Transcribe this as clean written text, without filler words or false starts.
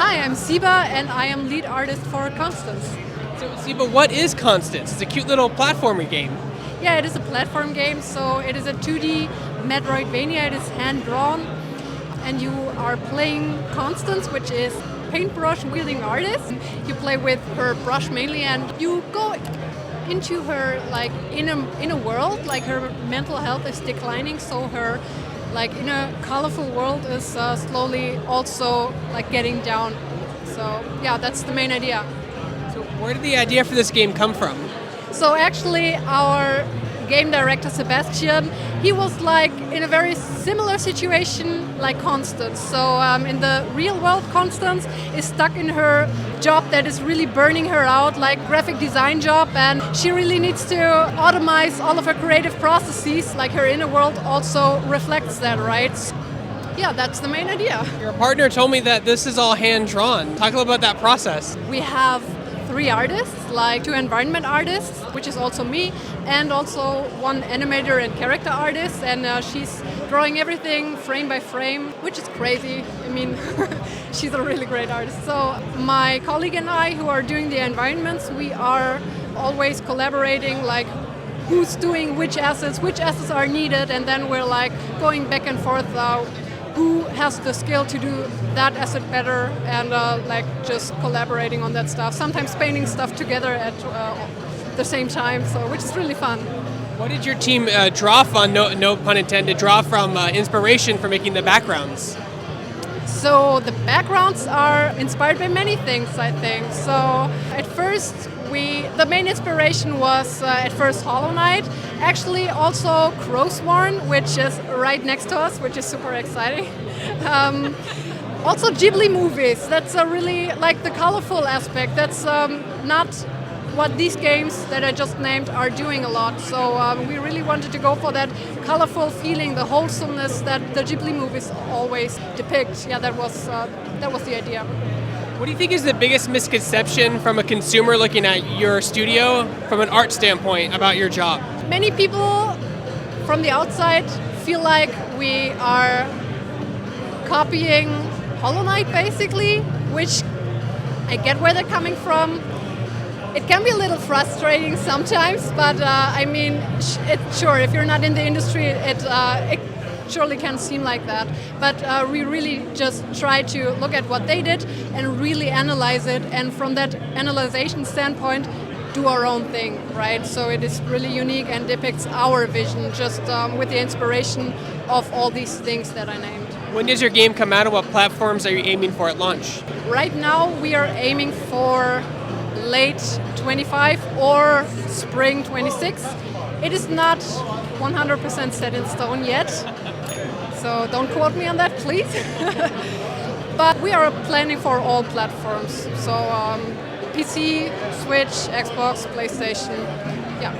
Hi, I'm Siba, and I am lead artist for Constance. So, Siba, what is Constance? It's a cute little platformer game. Yeah, it is a platform game, so it is a 2D Metroidvania. It is hand-drawn, and you are playing Constance, which is paintbrush-wielding artist. You play with her brush mainly, and you go into her in a world. Like, her mental health is declining, so her in a colorful world is slowly also getting down. So yeah, that's the main idea. So where did the idea for this game come from? So actually our game director Sebastian, he was in a very similar situation like Constance. So in the real world, Constance is stuck in her job that is really burning her out, like graphic design job, and she really needs to automate all of her creative processes. Like, her inner world also reflects that, right? Yeah, that's the main idea. Your partner told me that this is all hand-drawn. Talk a little about that process. We have 3 artists, 2 environment artists, which is also me, and also 1 animator and character artist, and she's drawing everything frame by frame, which is crazy. I mean, she's a really great artist. So my colleague and I, who are doing the environments, we are always collaborating, who's doing which assets are needed, and then we're going back and forth who has the skill to do that asset better, and just collaborating on that stuff. Sometimes painting stuff together at the same time, so which is really fun. What did your team draw from, no pun intended, draw from inspiration for making the backgrounds? So the backgrounds are inspired by many things, I think. So at first, the main inspiration was at first Hollow Knight, actually also Crowsworn, which is right next to us, which is super exciting. Also Ghibli movies, that's a really the colorful aspect. That's not what these games that I just named are doing a lot. So we really wanted to go for that colorful feeling, the wholesomeness that the Ghibli movies always depict. Yeah, that was the idea. What do you think is the biggest misconception from a consumer looking at your studio from an art standpoint about your job? Many people from the outside feel like we are copying Hollow Knight, basically, which I get where they're coming from. It can be a little frustrating sometimes, but I mean, sure, if you're not in the industry, it surely can seem like that. But we really just try to look at what they did and really analyze it, and from that analyzation standpoint, do our own thing, right? So it is really unique and depicts our vision, just with the inspiration of all these things that I named. When does your game come out, and what platforms are you aiming for at launch? Right now, we are aiming for late 25 or spring 26. It is not 100% set in stone yet, so don't quote me on that, please. But we are planning for all platforms, so PC, Switch, Xbox, PlayStation, yeah.